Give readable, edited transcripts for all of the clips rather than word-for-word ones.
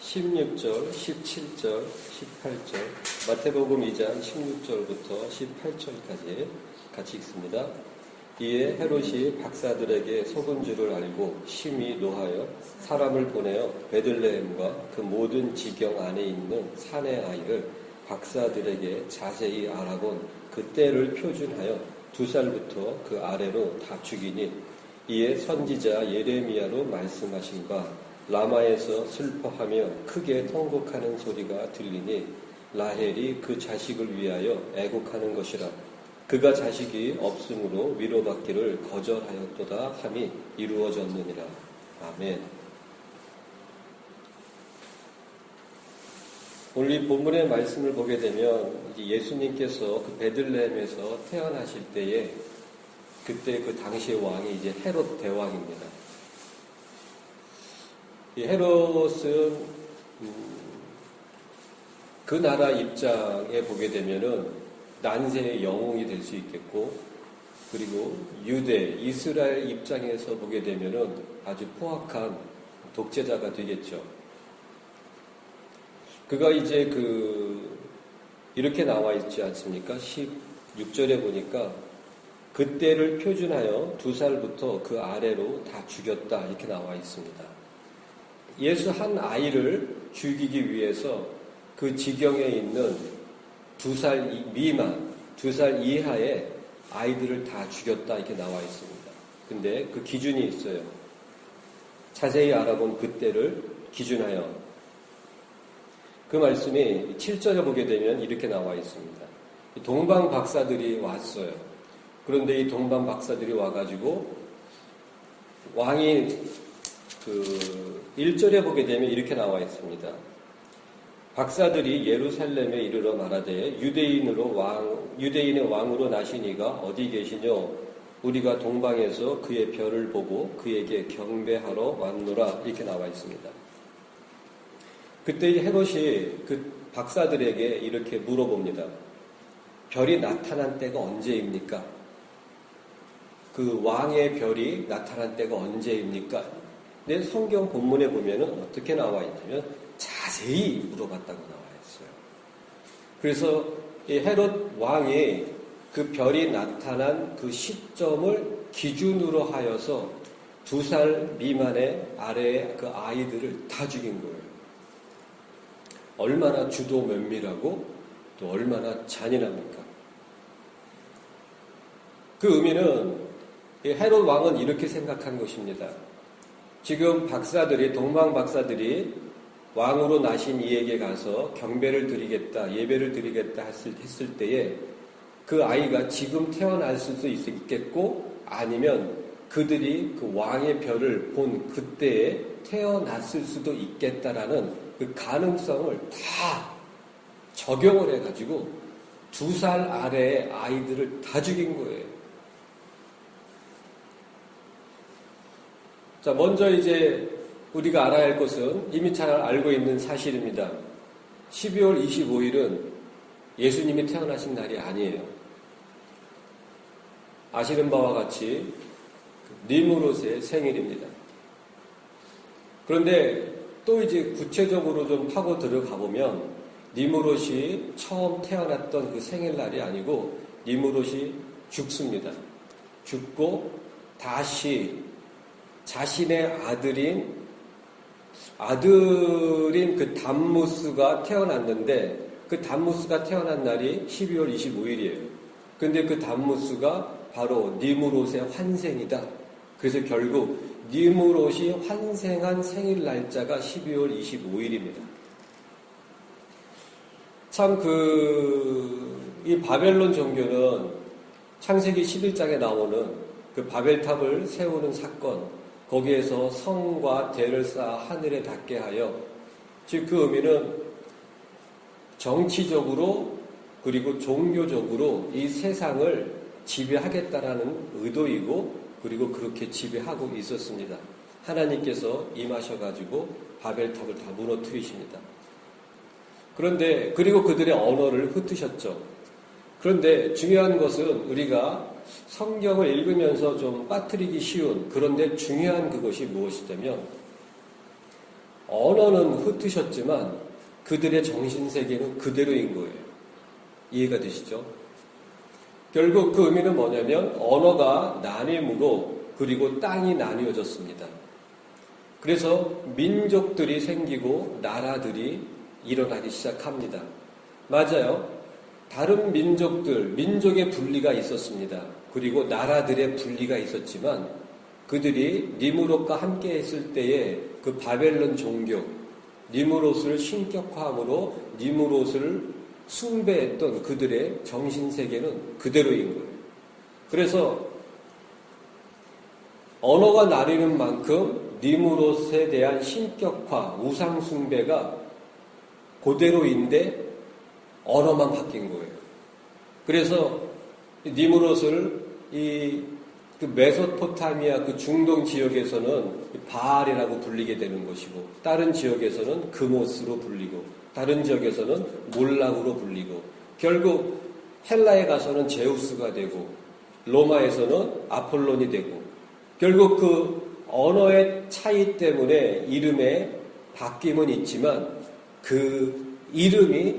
16절, 17절, 18절, 마태복음 2장 16절부터 18절까지 같이 읽습니다. 이에 헤롯이 박사들에게 속은 줄을 알고 심히 노하여 사람을 보내어 베들레헴과 그 모든 지경 안에 있는 산의 아이를 박사들에게 자세히 알아본 그 때를 표준하여 2살부터 그 아래로 다 죽이니, 이에 선지자 예레미야로 말씀하신 바 라마에서 슬퍼하며 크게 통곡하는 소리가 들리니 라헬이 그 자식을 위하여 애곡하는 것이라. 그가 자식이 없으므로 위로받기를 거절하였도다 함이 이루어졌느니라. 아멘. 오늘 이 본문의 말씀을 보게 되면 예수님께서 그 베들레헴에서 태어나실 때에 그때 그 당시의 왕이 이제 헤롯 대왕입니다. 이 헤롯은 그 나라 입장에 보게 되면은 난세의 영웅이 될 수 있겠고, 그리고 유대, 이스라엘 입장에서 보게 되면은 아주 포악한 독재자가 되겠죠. 그가 이제 이렇게 나와 있지 않습니까? 16절에 보니까 그때를 표준하여 2살부터 그 아래로 다 죽였다, 이렇게 나와 있습니다. 예수 한 아이를 죽이기 위해서 그 지경에 있는 2살 미만, 2살 이하의 아이들을 다 죽였다, 이렇게 나와 있습니다. 근데 그 기준이 있어요. 자세히 알아본 그때를 기준하여. 그 말씀이 7절에 보게 되면 이렇게 나와 있습니다. 동방 박사들이 왔어요. 그런데 이 동방 박사들이 와가지고 왕이 1절에 보게 되면 이렇게 나와 있습니다. 박사들이 예루살렘에 이르러 말하되 유대인의 왕으로 나신 이가 어디 계시뇨? 우리가 동방에서 그의 별을 보고 그에게 경배하러 왔노라, 이렇게 나와 있습니다. 그때 헤롯이 그 박사들에게 이렇게 물어봅니다. 별이 나타난 때가 언제입니까? 그 왕의 별이 나타난 때가 언제입니까? 근데 성경 본문에 보면은 어떻게 나와 있냐면 자세히 물어봤다고 나와 있어요. 그래서 이 헤롯 왕이 그 별이 나타난 그 시점을 기준으로 하여서 2살 미만의 아래의 그 아이들을 다 죽인 거예요. 얼마나 주도 면밀하고 또 얼마나 잔인합니까? 그 의미는 이 헤롯 왕은 이렇게 생각한 것입니다. 지금 동방 박사들이 왕으로 나신 이에게 가서 경배를 드리겠다, 예배를 드리겠다 했을 때에 그 아이가 지금 태어날 수도 있겠고, 아니면 그들이 그 왕의 별을 본 그때에 태어났을 수도 있겠다라는 그 가능성을 다 적용을 해가지고 2살 아래의 아이들을 다 죽인 거예요. 자, 먼저 이제 우리가 알아야 할 것은 이미 잘 알고 있는 사실입니다. 12월 25일은 예수님이 태어나신 날이 아니에요. 아시는 바와 같이 니무롯의 생일입니다. 그런데 또 이제 구체적으로 좀 파고 들어가 보면 니무롯이 처음 태어났던 그 생일날이 아니고 니무롯이 죽습니다. 죽고 다시 자신의 아들인 그 담무스가 태어났는데, 그 담무스가 태어난 날이 12월 25일이에요. 근데 그 담무스가 바로 니무롯의 환생이다. 그래서 결국 니무롯이 환생한 생일 날짜가 12월 25일입니다. 참 이 바벨론 종교는 창세기 11장에 나오는 그 바벨탑을 세우는 사건, 거기에서 성과 대를 쌓아 하늘에 닿게 하여, 즉 그 의미는 정치적으로 그리고 종교적으로 이 세상을 지배하겠다라는 의도이고, 그리고 그렇게 지배하고 있었습니다. 하나님께서 임하셔가지고 바벨탑을 다 무너뜨리십니다. 그런데 그리고 그들의 언어를 흩으셨죠. 그런데 중요한 것은 우리가 성경을 읽으면서 좀 빠뜨리기 쉬운, 그런데 중요한 그것이 무엇이냐면 언어는 흩으셨지만 그들의 정신세계는 그대로인 거예요. 이해가 되시죠? 결국 그 의미는 뭐냐면 언어가 나뉘므로 그리고 땅이 나뉘어졌습니다. 그래서 민족들이 생기고 나라들이 일어나기 시작합니다. 맞아요. 다른 민족의 분리가 있었습니다. 그리고 나라들의 분리가 있었지만 그들이 니무롯과 함께 했을 때의 그 바벨론 종교, 니무롯을 신격화함으로 니무롯을 숭배했던 그들의 정신세계는 그대로인 거예요. 그래서 언어가 나뉘는 만큼 니무롯에 대한 신격화, 우상숭배가 그대로인데 언어만 바뀐 거예요. 그래서 니무롯을 그 메소포타미아 그 중동 지역에서는 바알이라고 불리게 되는 것이고, 다른 지역에서는 그모스로 불리고, 다른 지역에서는 몰락으로 불리고, 결국 헬라에 가서는 제우스가 되고, 로마에서는 아폴론이 되고, 결국 그 언어의 차이 때문에 이름의 바뀜은 있지만 그 이름이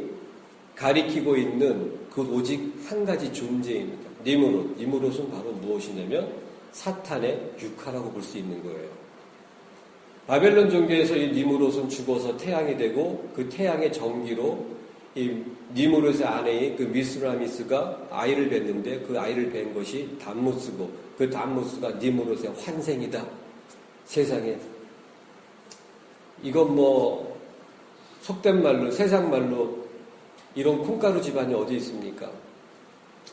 가리키고 있는 그 오직 한 가지 존재입니다. 니무롯은 바로 무엇이냐면 사탄의 육하라고 볼 수 있는 거예요. 바벨론 종교에서 이 니무롯은 죽어서 태양이 되고 그 태양의 전기로 이 니무롯의 아내인 그 미스라미스가 아이를 낳는데 그 아이를 낳은 것이 담무스고 그 담무스가 니무롯의 환생이다. 세상에. 이건 뭐 속된 말로 세상 말로 이런 콩가루 집안이 어디 있습니까?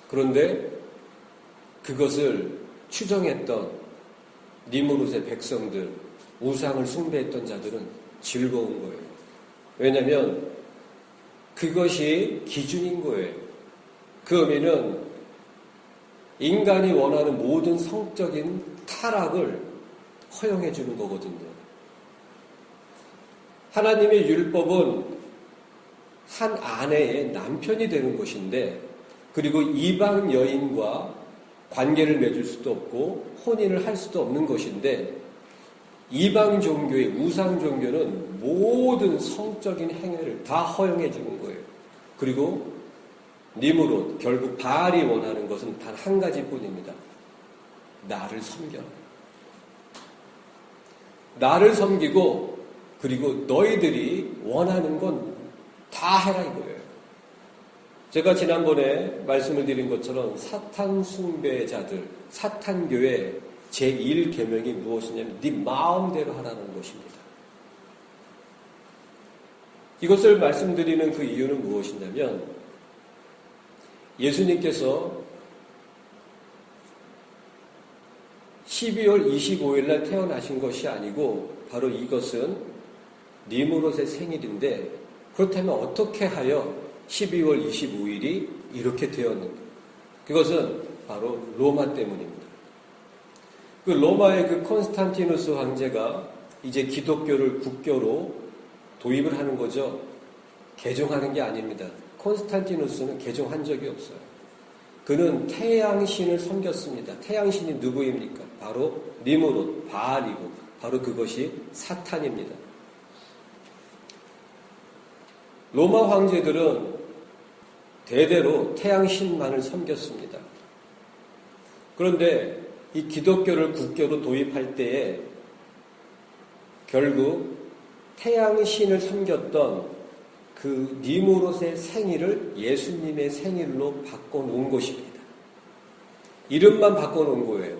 그런데 그것을 추정했던 니무롯의 백성들, 우상을 숭배했던 자들은 즐거운 거예요. 왜냐하면 그것이 기준인 거예요. 그 의미는 인간이 원하는 모든 성적인 타락을 허용해 주는 거거든요. 하나님의 율법은 한 아내의 남편이 되는 것인데, 그리고 이방 여인과 관계를 맺을 수도 없고 혼인을 할 수도 없는 것인데, 이방 종교의 우상 종교는 모든 성적인 행위를 다 허용해 주는 거예요. 그리고 니무롯, 결국 바알이 원하는 것은 단 한 가지뿐입니다. 나를 섬겨라. 나를 섬기고 그리고 너희들이 원하는 건 다 해라 이거예요. 제가 지난번에 말씀을 드린 것처럼 사탄 숭배자들, 사탄교의 제1계명이 무엇이냐면 네 마음대로 하라는 것입니다. 이것을 말씀드리는 그 이유는 무엇이냐면 예수님께서 12월 25일 날 태어나신 것이 아니고 바로 이것은 니무롯의 생일인데, 그렇다면 어떻게 하여 12월 25일이 이렇게 되었는가? 그것은 바로 로마 때문입니다. 그 로마의 그 콘스탄티누스 황제가 이제 기독교를 국교로 도입을 하는 거죠. 개종하는 게 아닙니다. 콘스탄티누스는 개종한 적이 없어요. 그는 태양신을 섬겼습니다. 태양신이 누구입니까? 바로 니무롯, 바알이고 바로 그것이 사탄입니다. 로마 황제들은 대대로 태양신만을 섬겼습니다. 그런데 이 기독교를 국교로 도입할 때에 결국 태양신을 섬겼던 그 니무롯의 생일을 예수님의 생일로 바꿔놓은 것입니다. 이름만 바꿔놓은 거예요.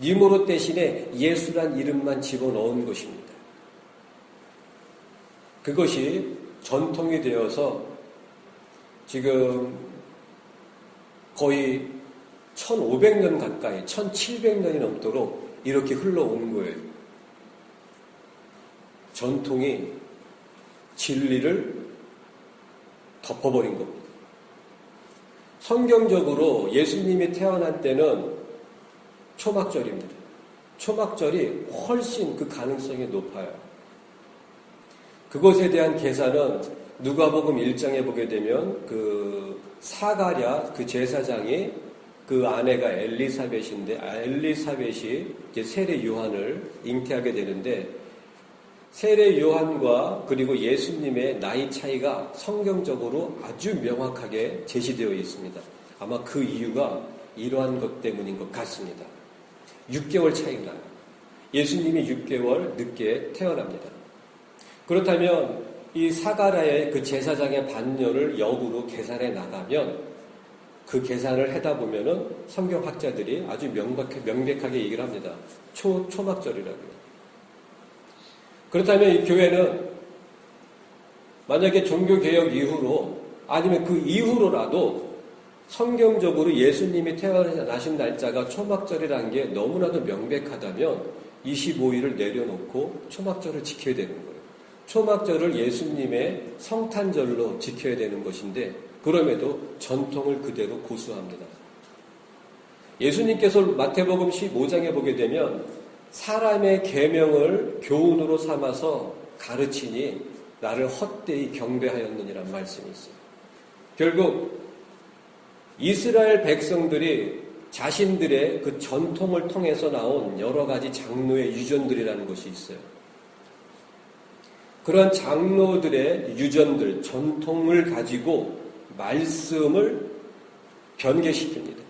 니무롯 대신에 예수란 이름만 집어넣은 것입니다. 그것이 전통이 되어서 지금 거의 1500년 가까이 1700년이 넘도록 이렇게 흘러오는 거예요. 전통이 진리를 덮어버린 겁니다. 성경적으로 예수님이 태어난 때는 초막절입니다. 초막절이 훨씬 그 가능성이 높아요. 그것에 대한 계산은 누가복음 1장에 보게 되면 그 사가랴 그 제사장이 그 아내가 엘리사벳인데 엘리사벳이 이제 세례 요한을 잉태하게 되는데 세례 요한과 그리고 예수님의 나이 차이가 성경적으로 아주 명확하게 제시되어 있습니다. 아마 그 이유가 이러한 것 때문인 것 같습니다. 6개월 차이가 나요. 예수님이 6개월 늦게 태어납니다. 그렇다면 이 사가랴의 그 제사장의 반년을 역으로 계산해 나가면 그 계산을 하다 보면은 성경학자들이 아주 명백하게 얘기를 합니다. 초막절이라고요. 그렇다면 이 교회는 만약에 종교개혁 이후로 아니면 그 이후로라도 성경적으로 예수님이 태어나신 날짜가 초막절이라는 게 너무나도 명백하다면 25일을 내려놓고 초막절을 지켜야 되는 거예요. 초막절을 예수님의 성탄절로 지켜야 되는 것인데 그럼에도 전통을 그대로 고수합니다. 예수님께서 마태복음 15장에 보게 되면 사람의 계명을 교훈으로 삼아서 가르치니 나를 헛되이 경배하였느니란 말씀이 있어요. 결국 이스라엘 백성들이 자신들의 그 전통을 통해서 나온 여러 가지 장로의 유전들이라는 것이 있어요. 그런 장로들의 유전들, 전통을 가지고 말씀을 변개시킵니다.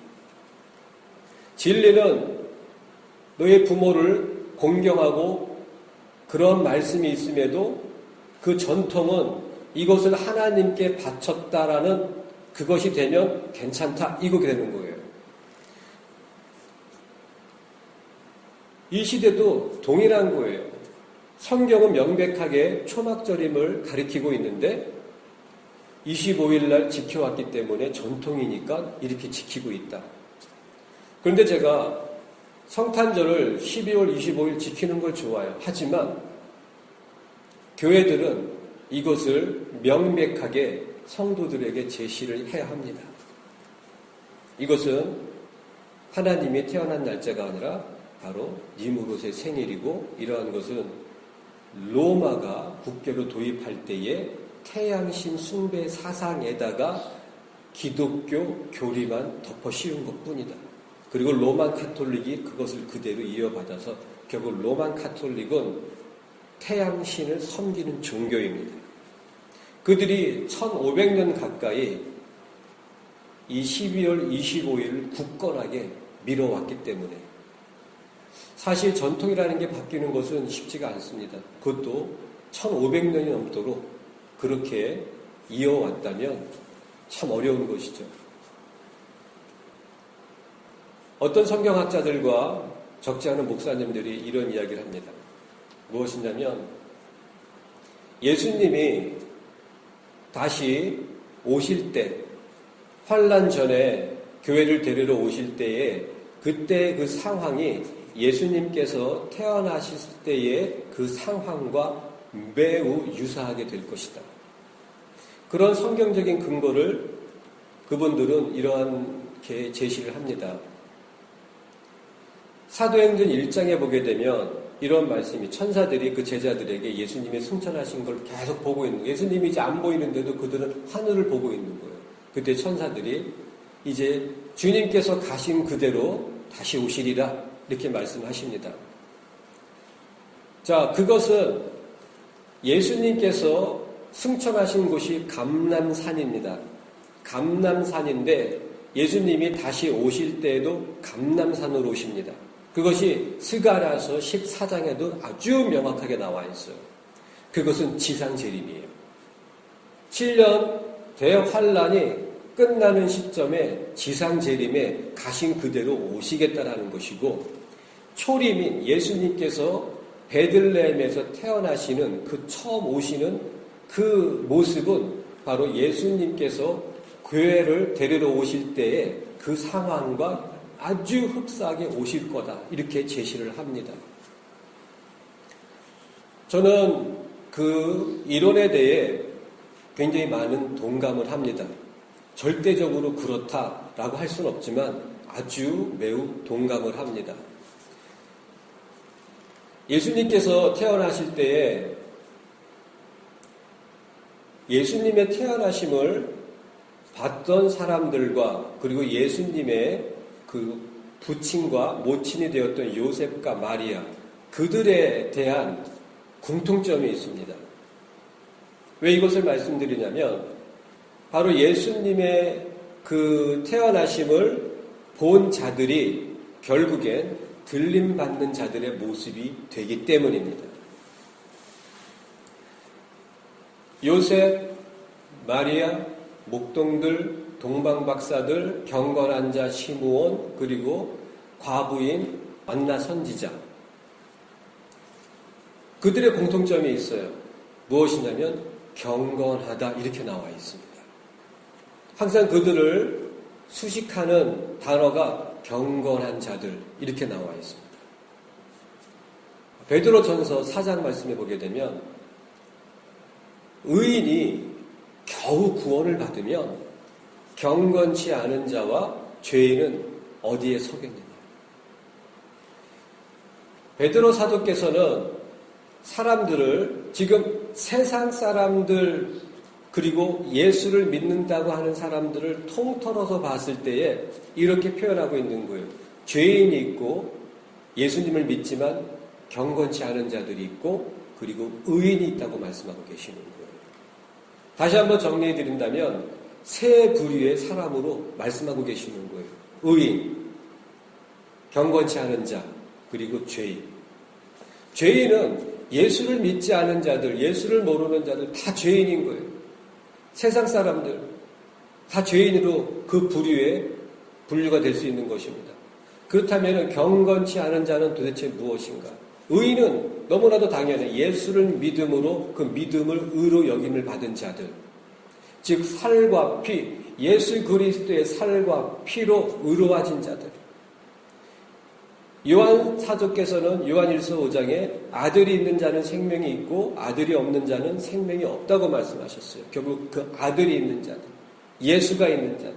진리는 너의 부모를 공경하고 그런 말씀이 있음에도 그 전통은 이것을 하나님께 바쳤다라는 그것이 되면 괜찮다 이거 되는 거예요. 이 시대도 동일한 거예요. 성경은 명백하게 초막절임을 가리키고 있는데 25일 날 지켜왔기 때문에 전통이니까 이렇게 지키고 있다. 그런데 제가 성탄절을 12월 25일 지키는 걸 좋아요. 하지만 교회들은 이것을 명백하게 성도들에게 제시를 해야 합니다. 이것은 하나님이 태어난 날짜가 아니라 바로 니무롯의 생일이고 이러한 것은 로마가 국교로 도입할 때에 태양신 숭배 사상에다가 기독교 교리만 덮어 씌운 것뿐이다. 그리고 로만 카톨릭이 그것을 그대로 이어받아서 결국 로만 카톨릭은 태양신을 섬기는 종교입니다. 그들이 1500년 가까이 이 12월 25일을 굳건하게 밀어왔기 때문에 사실 전통이라는 게 바뀌는 것은 쉽지가 않습니다. 그것도 1500년이 넘도록 그렇게 이어왔다면 참 어려운 것이죠. 어떤 성경학자들과 적지 않은 목사님들이 이런 이야기를 합니다. 무엇이냐면 예수님이 다시 오실 때 환난 전에 교회를 데리러 오실 때에 그때 그 상황이 예수님께서 태어나실 때의 그 상황과 매우 유사하게 될 것이다. 그런 성경적인 근거를 그분들은 이러한 제시를 합니다. 사도행전 1장에 보게 되면 이런 말씀이 천사들이 그 제자들에게 예수님이 승천하신 걸 계속 보고 있는 거예요. 예수님이 이제 안 보이는데도 그들은 하늘을 보고 있는 거예요. 그때 천사들이 이제 주님께서 가신 그대로 다시 오시리라 이렇게 말씀하십니다. 자, 그것은 예수님께서 승천하신 곳이 감람산입니다. 감람산인데 예수님이 다시 오실 때에도 감람산으로 오십니다. 그것이 스가랴서 14장에도 아주 명확하게 나와 있어요. 그것은 지상재림이에요. 7년 대환란이 끝나는 시점에 지상재림에 가신 그대로 오시겠다라는 것이고 초림인 예수님께서 베들레헴에서 태어나시는 그 처음 오시는 그 모습은 바로 예수님께서 교회를 데리러 오실 때의 그 상황과 아주 흡사하게 오실 거다. 이렇게 제시를 합니다. 저는 그 이론에 대해 굉장히 많은 동감을 합니다. 절대적으로 그렇다라고 할 수는 없지만 아주 매우 동감을 합니다. 예수님께서 태어나실 때에 예수님의 태어나심을 봤던 사람들과 그리고 예수님의 그 부친과 모친이 되었던 요셉과 마리아 그들에 대한 공통점이 있습니다. 왜 이것을 말씀드리냐면 바로 예수님의 그 태어나심을 본 자들이 결국엔 들림받는 자들의 모습이 되기 때문입니다. 요셉, 마리아, 목동들, 동방박사들, 경건한 자 시므온, 그리고 과부인 안나 선지자. 그들의 공통점이 있어요. 무엇이냐면 경건하다 이렇게 나와 있습니다. 항상 그들을 수식하는 단어가 경건한 자들 이렇게 나와 있습니다. 베드로전서 4장 말씀해 보게 되면 의인이 겨우 구원을 받으면 경건치 않은 자와 죄인은 어디에 서겠느냐. 베드로 사도께서는 사람들을 지금 세상 사람들 그리고 예수를 믿는다고 하는 사람들을 통틀어서 봤을 때에 이렇게 표현하고 있는 거예요. 죄인이 있고 예수님을 믿지만 경건치 않은 자들이 있고 그리고 의인이 있다고 말씀하고 계시는 거예요. 다시 한번 정리해 드린다면 세 부류의 사람으로 말씀하고 계시는 거예요. 의인, 경건치 않은 자, 그리고 죄인. 죄인은 예수를 믿지 않은 자들, 예수를 모르는 자들 다 죄인인 거예요. 세상 사람들 다 죄인으로 그 부류에 분류가 될 수 있는 것입니다. 그렇다면 경건치 않은 자는 도대체 무엇인가? 의인은 너무나도 당연해. 예수를 믿음으로 그 믿음을 의로 여김을 받은 자들. 즉 살과 피, 예수 그리스도의 살과 피로 의로워진 자들. 요한 사도께서는 요한일서 5장에 아들이 있는 자는 생명이 있고 아들이 없는 자는 생명이 없다고 말씀하셨어요. 결국 그 아들이 있는 자들, 예수가 있는 자들,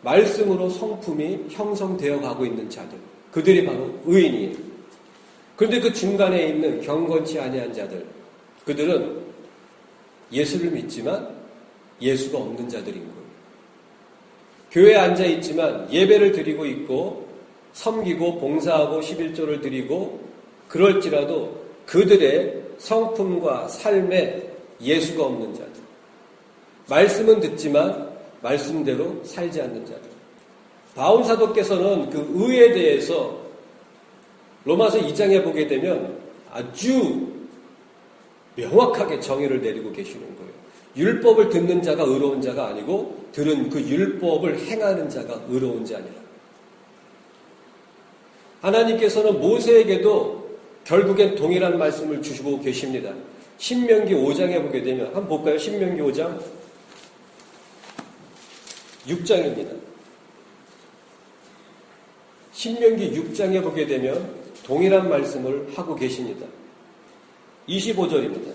말씀으로 성품이 형성되어 가고 있는 자들, 그들이 바로 의인이에요. 그런데 그 중간에 있는 경건치 아니한 자들, 그들은 예수를 믿지만 예수가 없는 자들인 거예요. 교회에 앉아 있지만 예배를 드리고 있고 섬기고 봉사하고 11조를 드리고 그럴지라도 그들의 성품과 삶에 예수가 없는 자들. 말씀은 듣지만 말씀대로 살지 않는 자들. 바울 사도께서는 그 의에 대해서 로마서 2장에 보게 되면 아주 명확하게 정의를 내리고 계시는 거예요. 율법을 듣는 자가 의로운 자가 아니고 들은 그 율법을 행하는 자가 의로운 자니라. 하나님께서는 모세에게도 결국엔 동일한 말씀을 주시고 계십니다. 신명기 5장에 보게 되면 한번 볼까요? 신명기 5장 6장입니다. 신명기 6장에 보게 되면 동일한 말씀을 하고 계십니다. 25절입니다.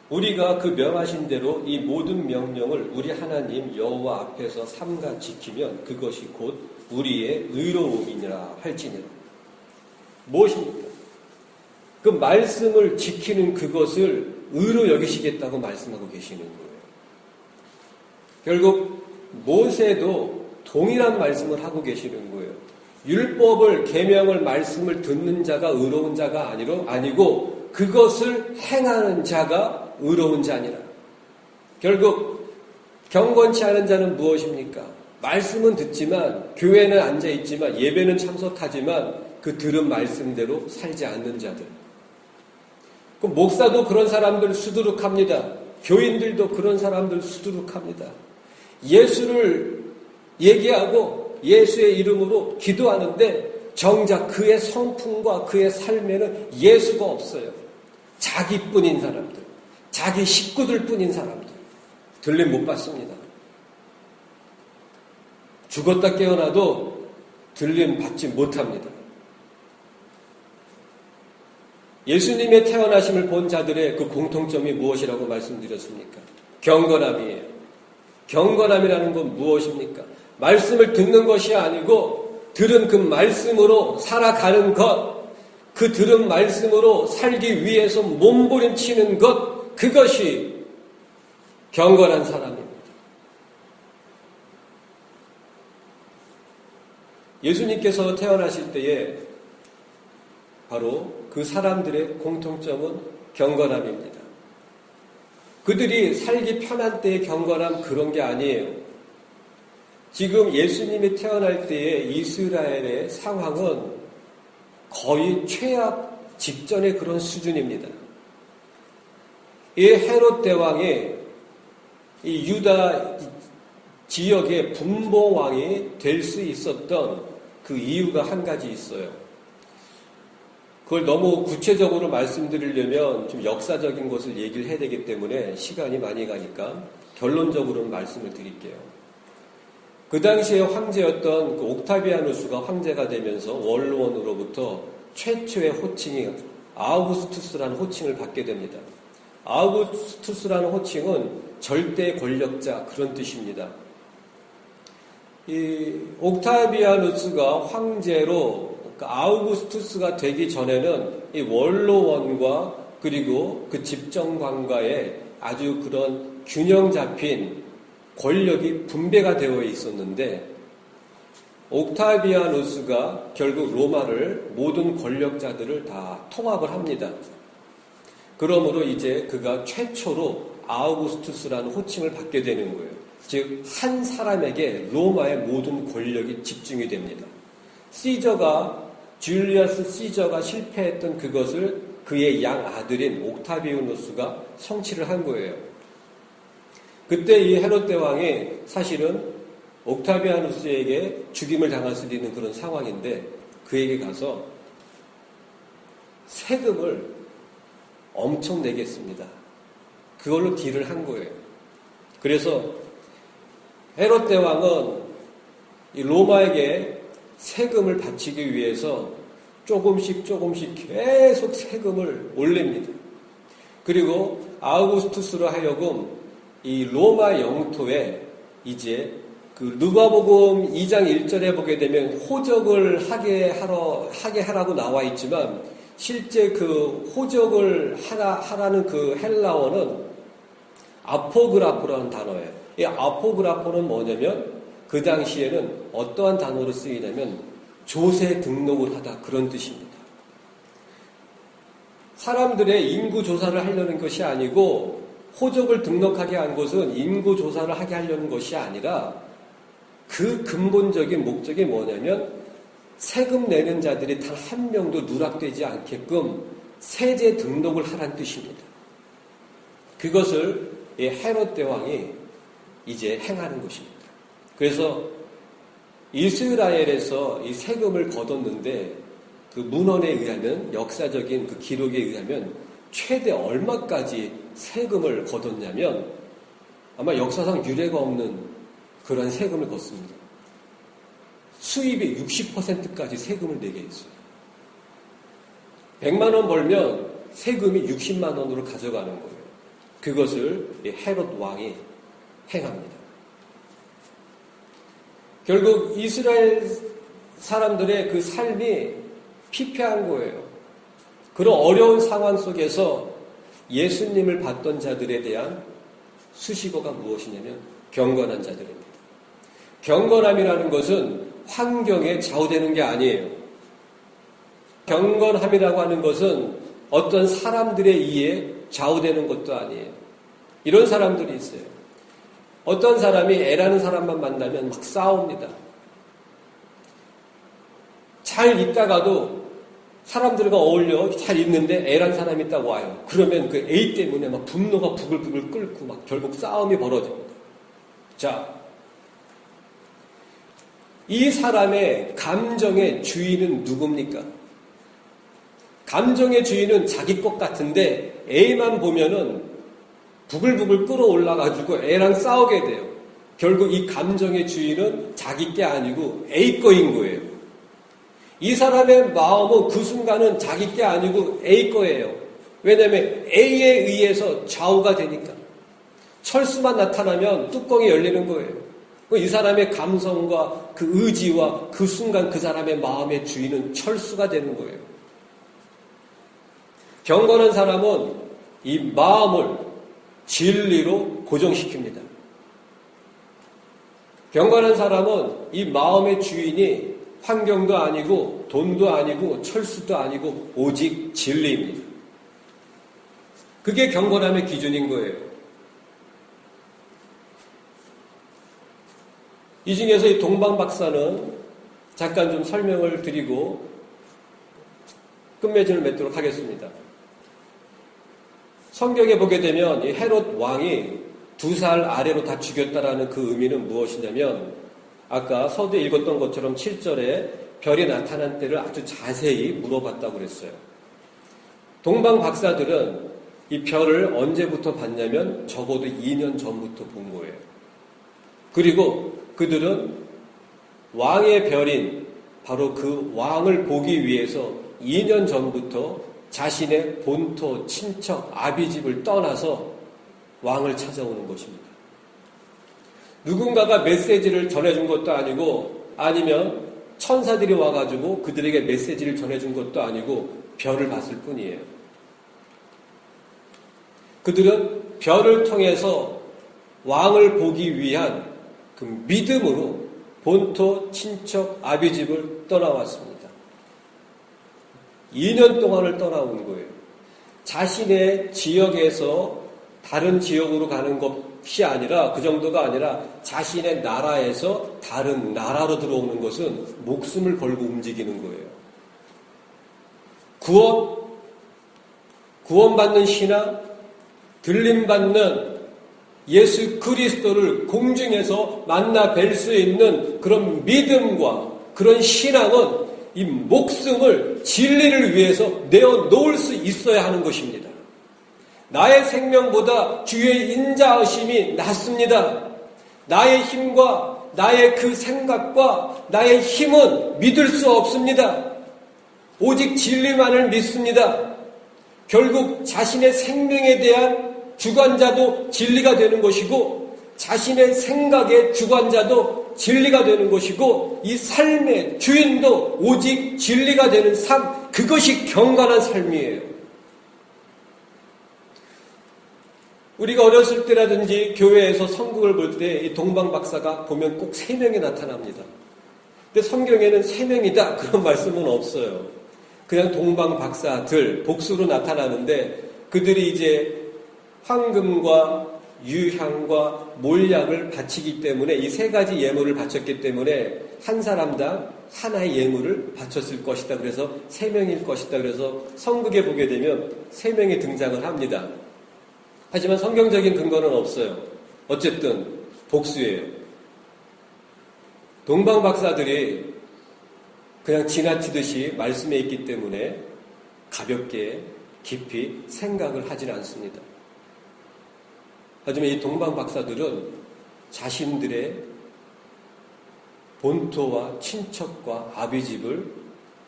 우리가 그 명하신 대로 이 모든 명령을 우리 하나님 여호와 앞에서 삼가 지키면 그것이 곧 우리의 의로움이니라 할지니라. 무엇입니까? 그 말씀을 지키는 그것을 의로 여기시겠다고 말씀하고 계시는 거예요. 결국 모세도 동일한 말씀을 하고 계시는 거예요. 율법을, 계명을, 말씀을 듣는 자가 의로운 자가 아니고 그것을 행하는 자가 의로운 자니라. 결국 경건치 않은 자는 무엇입니까? 말씀은 듣지만 교회는 앉아있지만 예배는 참석하지만 그 들은 말씀대로 살지 않는 자들. 그 목사도 그런 사람들 수두룩합니다. 교인들도 그런 사람들 수두룩합니다. 예수를 얘기하고 예수의 이름으로 기도하는데 정작 그의 성품과 그의 삶에는 예수가 없어요. 자기뿐인 사람들, 자기 식구들뿐인 사람들. 들림 못 받습니다. 죽었다 깨어나도 들림 받지 못합니다. 예수님의 태어나심을 본 자들의 그 공통점이 무엇이라고 말씀드렸습니까? 경건함이에요. 경건함이라는 건 무엇입니까? 말씀을 듣는 것이 아니고 들은 그 말씀으로 살아가는 것, 그 들은 말씀으로 살기 위해서 몸부림치는 것, 그것이 경건한 사람입니다. 예수님께서 태어나실 때에 바로 그 사람들의 공통점은 경건함입니다. 그들이 살기 편한 때의 경건함 그런 게 아니에요. 지금 예수님이 태어날 때의 이스라엘의 상황은 거의 최악 직전의 그런 수준입니다. 이 헤롯 대왕이 이 유다 지역의 분봉왕이 될 수 있었던 그 이유가 한 가지 있어요. 그걸 너무 구체적으로 말씀드리려면 좀 역사적인 것을 얘기를 해야 되기 때문에 시간이 많이 가니까 결론적으로는 말씀을 드릴게요. 그 당시에 황제였던 그 옥타비아누스가 황제가 되면서 원로원으로부터 최초의 호칭이 아우구스투스라는 호칭을 받게 됩니다. 아우구스투스라는 호칭은 절대 권력자 그런 뜻입니다. 이 옥타비아누스가 황제로 아우구스투스가 되기 전에는 이 원로원과 그리고 그 집정관과의 아주 그런 균형 잡힌 권력이 분배가 되어 있었는데 옥타비아누스가 결국 로마를 모든 권력자들을 다 통합을 합니다. 그러므로 이제 그가 최초로 아우구스투스라는 호칭을 받게 되는 거예요. 즉 한 사람에게 로마의 모든 권력이 집중이 됩니다. 줄리어스 시저가 실패했던 그것을 그의 양 아들인 옥타비아누스가 성취를 한 거예요. 그때 이 헤롯 대왕이 사실은 옥타비아누스에게 죽임을 당할 수도 있는 그런 상황인데 그에게 가서 세금을 엄청 내겠습니다. 그걸로 딜을 한 거예요. 그래서 헤롯 대왕은 이 로마에게 세금을 바치기 위해서 조금씩 계속 세금을 올립니다. 그리고 아우구스투스로 하여금 이 로마 영토에 이제 그 누가복음 2장 1절에 보게 되면 호적을 하게 하라고 나와 있지만 실제 그 호적을 하라는 그 헬라어는 아포그라포라는 단어예요. 이 아포그라포는 뭐냐면 그 당시에는 어떠한 단어로 쓰이냐면 조세 등록을 하다 그런 뜻입니다. 사람들의 인구 조사를 하려는 것이 아니고 호적을 등록하게 한 것은 인구 조사를 하게 하려는 것이 아니라 그 근본적인 목적이 뭐냐면 세금 내는 자들이 단 한 명도 누락되지 않게끔 세제 등록을 하라는 뜻입니다. 그것을 이 헤롯 대왕이 이제 행하는 것입니다. 그래서 이스라엘에서 이 세금을 거뒀는데 그 문헌에 의하면 역사적인 그 기록에 의하면 최대 얼마까지 세금을 거뒀냐면 아마 역사상 유례가 없는 그런 세금을 걷습니다. 수입의 60%까지 세금을 내게 했어요. 100만 원 벌면 세금이 60만 원으로 가져가는 거예요. 그것을 헤롯 왕이 행합니다. 결국 이스라엘 사람들의 그 삶이 피폐한 거예요. 그런 어려운 상황 속에서 예수님을 받던 자들에 대한 수식어가 무엇이냐면 경건한 자들입니다. 경건함이라는 것은 환경에 좌우되는 게 아니에요. 경건함이라고 하는 것은 어떤 사람들의 의에 좌우되는 것도 아니에요. 이런 사람들이 있어요. 어떤 사람이 애라는 사람만 만나면 막 싸웁니다. 잘 있다가도 사람들과 어울려 잘 있는데 애란 사람이 딱 와요. 그러면 그 애 때문에 막 분노가 부글부글 끓고 막 결국 싸움이 벌어집니다. 자, 이 사람의 감정의 주인은 누굽니까? 감정의 주인은 자기 것 같은데 애만 보면은 부글부글 끓어올라가지고 애랑 싸우게 돼요. 결국 이 감정의 주인은 자기 게 아니고 A 거인 거예요. 이 사람의 마음은 그 순간은 자기 게 아니고 A 거예요. 왜냐하면 A에 의해서 좌우가 되니까. 철수만 나타나면 뚜껑이 열리는 거예요. 이 사람의 감성과 그 의지와 그 순간 그 사람의 마음의 주인은 철수가 되는 거예요. 경건한 사람은 이 마음을 진리로 고정시킵니다. 경건한 사람은 이 마음의 주인이 환경도 아니고 돈도 아니고 철수도 아니고 오직 진리입니다. 그게 경건함의 기준인 거예요. 이 중에서 이 동방 박사는 잠깐 좀 설명을 드리고 끝맺음을 맺도록 하겠습니다. 성경에 보게 되면 이 헤롯 왕이 2살 아래로 다 죽였다라는 그 의미는 무엇이냐면 아까 서두에 읽었던 것처럼 7절에 별이 나타난 때를 아주 자세히 물어봤다고 그랬어요. 동방 박사들은 이 별을 언제부터 봤냐면 적어도 2년 전부터 본 거예요. 그리고 그들은 왕의 별인 바로 그 왕을 보기 위해서 2년 전부터 자신의 본토, 친척, 아비집을 떠나서 왕을 찾아오는 것입니다. 누군가가 메시지를 전해준 것도 아니고 아니면 천사들이 와가지고 그들에게 메시지를 전해준 것도 아니고 별을 봤을 뿐이에요. 그들은 별을 통해서 왕을 보기 위한 그 믿음으로 본토, 친척, 아비집을 떠나왔습니다. 2년 동안을 떠나온 거예요. 자신의 지역에서 다른 지역으로 가는 것이 아니라 그 정도가 아니라 자신의 나라에서 다른 나라로 들어오는 것은 목숨을 걸고 움직이는 거예요. 구원받는 신앙, 들림받는 예수 그리스도를 공중에서 만나 뵐 수 있는 그런 믿음과 그런 신앙은 이 목숨을 진리를 위해서 내어놓을 수 있어야 하는 것입니다. 나의 생명보다 주의 인자하심이 낫습니다. 나의 힘과 나의 그 생각과 나의 힘은 믿을 수 없습니다. 오직 진리만을 믿습니다. 결국 자신의 생명에 대한 주관자도 진리가 되는 것이고 자신의 생각의 주관자도 진리가 되는 것이고 이 삶의 주인도 오직 진리가 되는 삶, 그것이 경건한 삶이에요. 우리가 어렸을 때라든지 교회에서 성국을 볼 때 이 동방 박사가 보면 꼭 3명이 나타납니다. 근데 성경에는 3명이다 그런 말씀은 없어요. 그냥 동방 박사들 복수로 나타나는데 그들이 이제 황금과 유향과 몰약을 바치기 때문에 이 3가지 예물을 바쳤기 때문에 한 사람당 하나의 예물을 바쳤을 것이다. 그래서 3명일 것이다. 그래서 성극에 보게 되면 3명이 등장을 합니다. 하지만 성경적인 근거는 없어요. 어쨌든 복수예요. 동방 박사들이 그냥 지나치듯이 말씀에 있기 때문에 가볍게 깊이 생각을 하진 않습니다. 하지만 이 동방 박사들은 자신들의 본토와 친척과 아비집을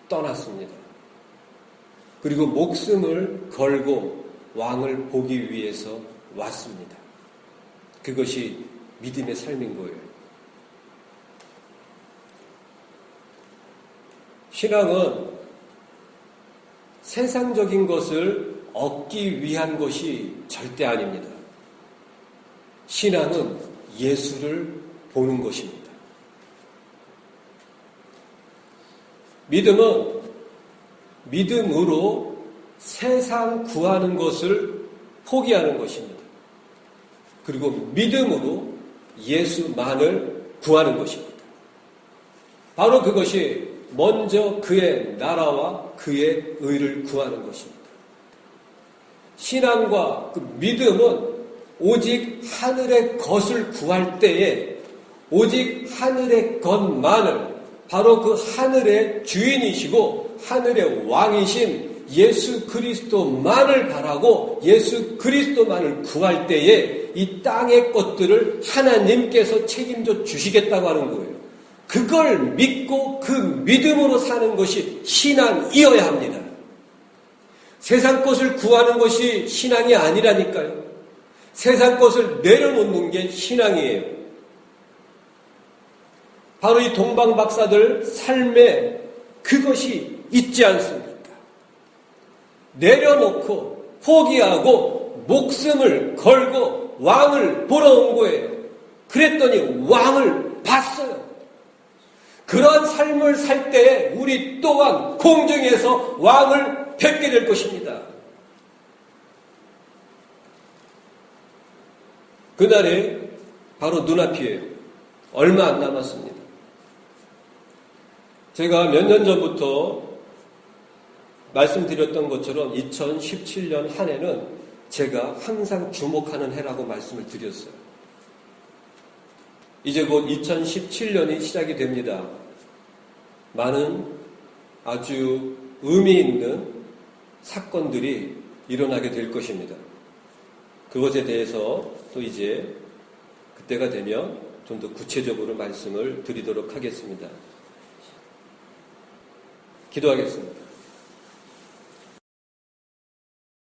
떠났습니다. 그리고 목숨을 걸고 왕을 보기 위해서 왔습니다. 그것이 믿음의 삶인 거예요. 신앙은 세상적인 것을 얻기 위한 것이 절대 아닙니다. 신앙은 예수를 보는 것입니다. 믿음은 믿음으로 세상 구하는 것을 포기하는 것입니다. 그리고 믿음으로 예수만을 구하는 것입니다. 바로 그것이 먼저 그의 나라와 그의 의를 구하는 것입니다. 신앙과 그 믿음은 오직 하늘의 것을 구할 때에 오직 하늘의 것만을 바로 그 하늘의 주인이시고 하늘의 왕이신 예수 그리스도만을 바라고 예수 그리스도만을 구할 때에 이 땅의 것들을 하나님께서 책임져 주시겠다고 하는 거예요. 그걸 믿고 그 믿음으로 사는 것이 신앙이어야 합니다. 세상 것을 구하는 것이 신앙이 아니라니까요. 세상 것을 내려놓는 게 신앙이에요. 바로 이 동방 박사들 삶에 그것이 있지 않습니까? 내려놓고 포기하고 목숨을 걸고 왕을 보러 온 거예요. 그랬더니 왕을 봤어요. 그런 삶을 살 때 우리 또한 공중에서 왕을 뵙게 될 것입니다. 그날이 바로 눈앞이에요. 얼마 안 남았습니다. 제가 몇 년 전부터 말씀드렸던 것처럼 2017년 한 해는 제가 항상 주목하는 해라고 말씀을 드렸어요. 이제 곧 2017년이 시작이 됩니다. 많은 아주 의미 있는 사건들이 일어나게 될 것입니다. 그것에 대해서 또 이제 그때가 되면 좀 더 구체적으로 말씀을 드리도록 하겠습니다. 기도하겠습니다.